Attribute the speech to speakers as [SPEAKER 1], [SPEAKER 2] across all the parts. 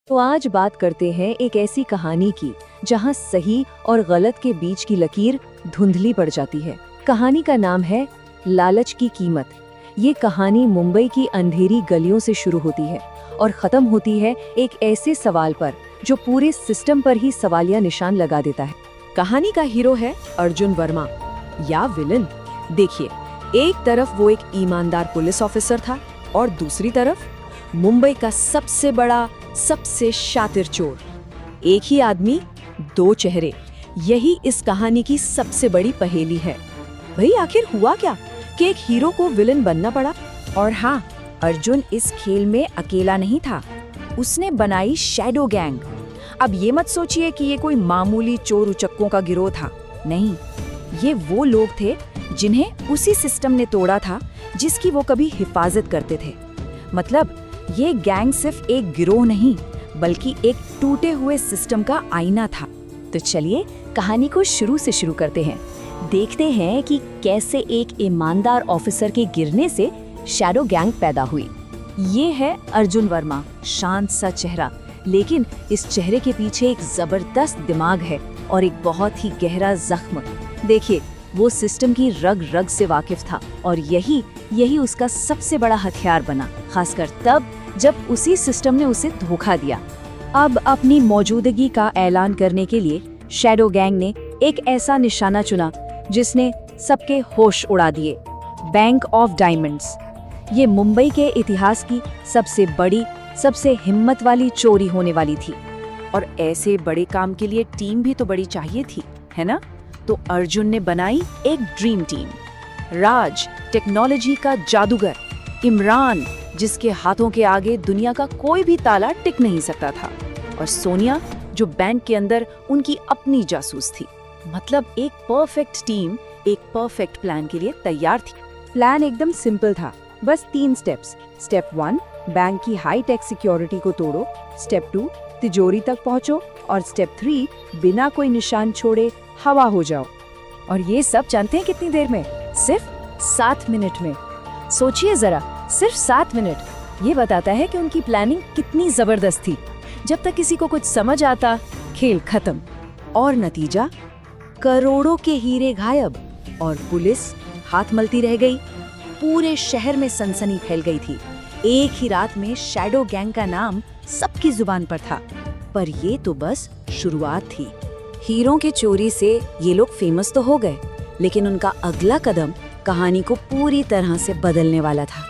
[SPEAKER 1] तो आज बात करते हैं एक ऐसी कहानी की जहां सही और गलत के बीच की लकीर धुंधली पड़ जाती है। कहानी का नाम है लालच की कीमत। ये कहानी मुंबई की अंधेरी गलियों से शुरू होती है और खत्म होती है एक ऐसे सवाल पर जो पूरे सिस्टम पर ही सवालिया निशान लगा देता है।
[SPEAKER 2] कहानी का हीरो है अर्जुन वर्मा या विलन। देखिए, एक तरफ वो एक ईमानदार पुलिस ऑफिसर था और दूसरी तरफ मुंबई का सबसे बड़ा, सबसे शातिर चोर। एक ही आदमी, दो चेहरे। यही इस कहानी की सबसे बड़ी पहेली है। भाई, आखिर हुआ क्या कि एक हीरो को विलन बनना पड़ा?
[SPEAKER 3] और हाँ, अर्जुन इस खेल में अकेला नहीं था। उसने बनाई शैडो गैंग। अब ये मत सोचिए कि ये कोई मामूली चोर उचक्कों का गिरोह था। नहीं, ये वो लोग थे जिन्हें उसी सिस्टम ने तोड़ा था जिसकी वो कभी हिफाजत करते थे। मतलब ये गैंग सिर्फ एक गिरोह नहीं, बल्कि एक टूटे हुए सिस्टम का आईना था।
[SPEAKER 1] तो चलिए कहानी को शुरू से शुरू करते हैं। देखते हैं कि कैसे एक ईमानदार ऑफिसर के गिरने से शैडो गैंग पैदा हुई। ये है अर्जुन वर्मा, शांत सा चेहरा, लेकिन इस चेहरे के पीछे एक जबरदस्त दिमाग है और एक बहुत ही गहरा जख्म। देखिए, वो सिस्टम की रग रग से वाकिफ था और यही उसका सबसे बड़ा हथियार बना, खासकर तब जब उसी सिस्टम ने उसे धोखा दिया। अब अपनी मौजूदगी का ऐलान करने के लिए शैडो गैंग ने एक ऐसा निशाना चुना जिसने सबके होश उड़ा दिए। Bank of diamonds. ये मुंबई के इतिहास की सबसे बड़ी, सबसे हिम्मत वाली चोरी होने वाली थी।
[SPEAKER 3] और ऐसे बड़े काम के लिए टीम भी तो बड़ी चाहिए थी, है ना? तो अर्जुन ने बनाई एक ड्रीम टीम। राज, टेक्नोलॉजी का जादूगर। इमरान, जिसके हाथों के आगे दुनिया का कोई भी ताला टिक नहीं सकता था। और सोनिया, जो बैंक के अंदर उनकी अपनी जासूस थी। मतलब एक परफेक्ट टीम एक परफेक्ट प्लान के लिए तैयार थी।
[SPEAKER 2] प्लान एकदम सिंपल था, बस 3 स्टेप्स। स्टेप 1, बैंक की हाई टेक सिक्योरिटी को तोड़ो। स्टेप 2, तिजोरी तक पहुंचो। और स्टेप 3, बिना कोई निशान छोड़े हवा हो जाओ।
[SPEAKER 3] और ये सब जानते हैं कितनी देर में? सिर्फ 7 मिनट में। सोचिए जरा, सिर्फ 7 मिनट। ये बताता है कि उनकी प्लानिंग कितनी जबरदस्त थी। जब तक किसी को कुछ समझ आता, खेल खत्म। और नतीजा, करोड़ों के हीरे गायब और पुलिस हाथ मलती रह गई। पूरे शहर में सनसनी फैल गई थी। एक ही रात में शैडो गैंग का नाम सबकी जुबान पर था। पर ये तो बस शुरुआत थी। हीरो के चोरी से ये लोग फेमस तो हो गए, लेकिन उनका अगला कदम कहानी को पूरी तरह से बदलने वाला था।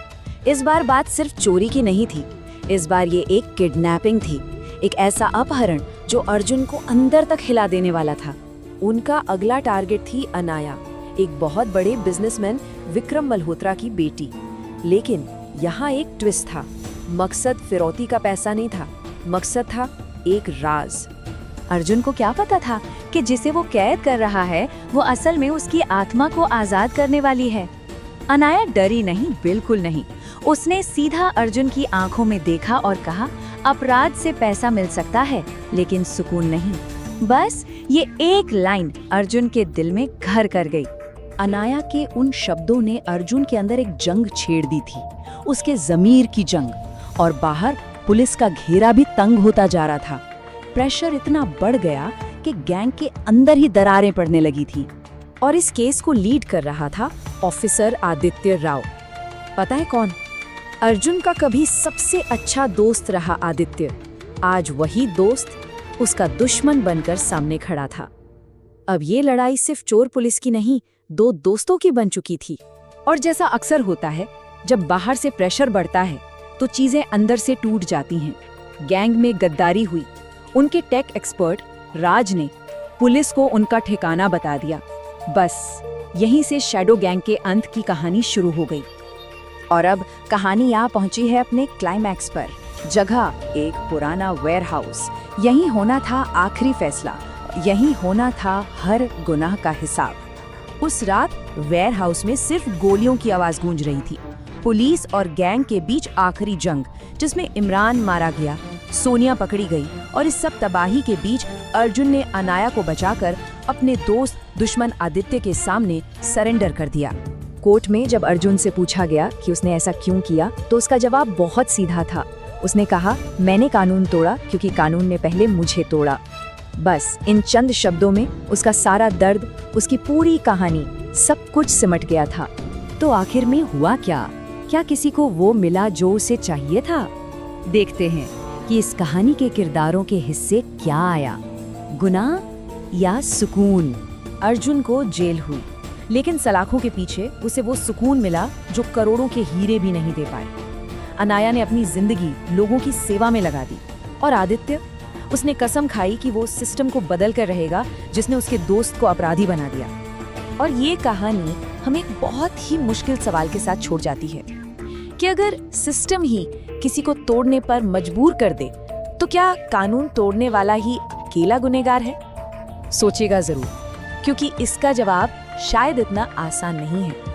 [SPEAKER 3] इस बार बात सिर्फ चोरी की नहीं थी। इस बार ये एक किडनैपिंग थी, एक ऐसा अपहरण जो अर्जुन को अंदर तक हिला देने वाला था। उनका अगला टारगेट थी अनाया, एक बहुत बड़े बिजनेसमैन विक्रम मल्होत्रा की बेटी। लेकिन यहाँ एक ट्विस्ट था। मकसद फिरौती का पैसा नहीं था, मकसद था एक राज।
[SPEAKER 1] अर्जुन को क्या पता था कि जिसे वो कैद कर रहा है वो असल में उसकी आत्मा को आजाद करने वाली है। अनाया डरी नहीं, बिल्कुल नहीं। उसने सीधा अर्जुन की आंखों में देखा और कहा, अपराध से पैसा मिल सकता है लेकिन सुकून नहीं। बस ये एक लाइन अर्जुन के दिल में घर कर गई।
[SPEAKER 3] अनाया के उन शब्दों ने अर्जुन के अंदर एक जंग छेड़ दी थी, उसके जमीर की जंग। और बाहर पुलिस का घेरा भी तंग होता जा रहा था। प्रेशर इतना बढ़ गया कि गैंग के अंदर ही दरारें पड़ने लगी थी। और इस केस को लीड कर रहा था ऑफिसर आदित्य राव। पता है कौन? अर्जुन का कभी सबसे अच्छा दोस्त रहा आदित्य। आज वही दोस्त उसका दुश्मन बनकर सामने खड़ा था। अब ये लड़ाई सिर्फ चोर पुलिस की नहीं, 2 दोस्तों की बन चुकी थी। और जैसा अक्सर होता है, जब बाहर से प्रेशर बढ़ता है तो चीजें अंदर से टूट जाती हैं। गैंग में गद्दारी हुई। उनके टेक एक्सपर्ट राज ने पुलिस को उनका ठिकाना बता दिया। बस यहीं से शैडो गैंग के अंत की कहानी शुरू हो गई। और अब कहानी यहाँ पहुंची है अपने क्लाइमैक्स पर। जगह एक पुराना वेयरहाउस। यहीं होना था आखिरी फैसला, यहीं होना था हर गुनाह का हिसाब। उस रात वेयरहाउस में सिर्फ गोलियों की आवाज गूंज रही थी। पुलिस और गैंग के बीच आखिरी जंग, जिसमें इमरान मारा गया, सोनिया पकड़ी गई। और इस सब तबाही के बीच अर्जुन ने अनाया को बचाकर अपने दोस्त दुश्मन आदित्य के सामने सरेंडर कर दिया। कोर्ट में जब अर्जुन से पूछा गया कि उसने ऐसा क्यों किया, तो उसका जवाब बहुत सीधा था।
[SPEAKER 1] उसने कहा, मैंने कानून तोड़ा क्योंकि कानून ने पहले मुझे तोड़ा। बस इन चंद शब्दों में उसका सारा दर्द, उसकी पूरी कहानी, सब कुछ सिमट गया था।
[SPEAKER 3] तो आखिर में हुआ क्या? क्या किसी को वो मिला जो उसे चाहिए था? देखते हैं कि इस कहानी के किरदारों के हिस्से क्या आया, गुनाह या सुकून।
[SPEAKER 1] अर्जुन को जेल हुई, लेकिन सलाखों के पीछे उसे वो सुकून मिला जो करोड़ों के हीरे भी नहीं दे पाए। अनाया ने अपनी जिंदगी लोगों की सेवा में लगा दी। और आदित्य, उसने कसम खाई कि वो सिस्टम को बदल कर रहेगा जिसने उसके दोस्त को अपराधी बना दिया। और ये कहानी हमें एक बहुत ही मुश्किल सवाल के साथ छोड़ जाती है कि अगर सिस्टम ही किसी को तोड़ने पर मजबूर कर दे, तो क्या कानून तोड़ने वाला ही अकेला गुनहगार है? सोचेगा जरूर, क्योंकि इसका जवाब शायद इतना आसान नहीं है।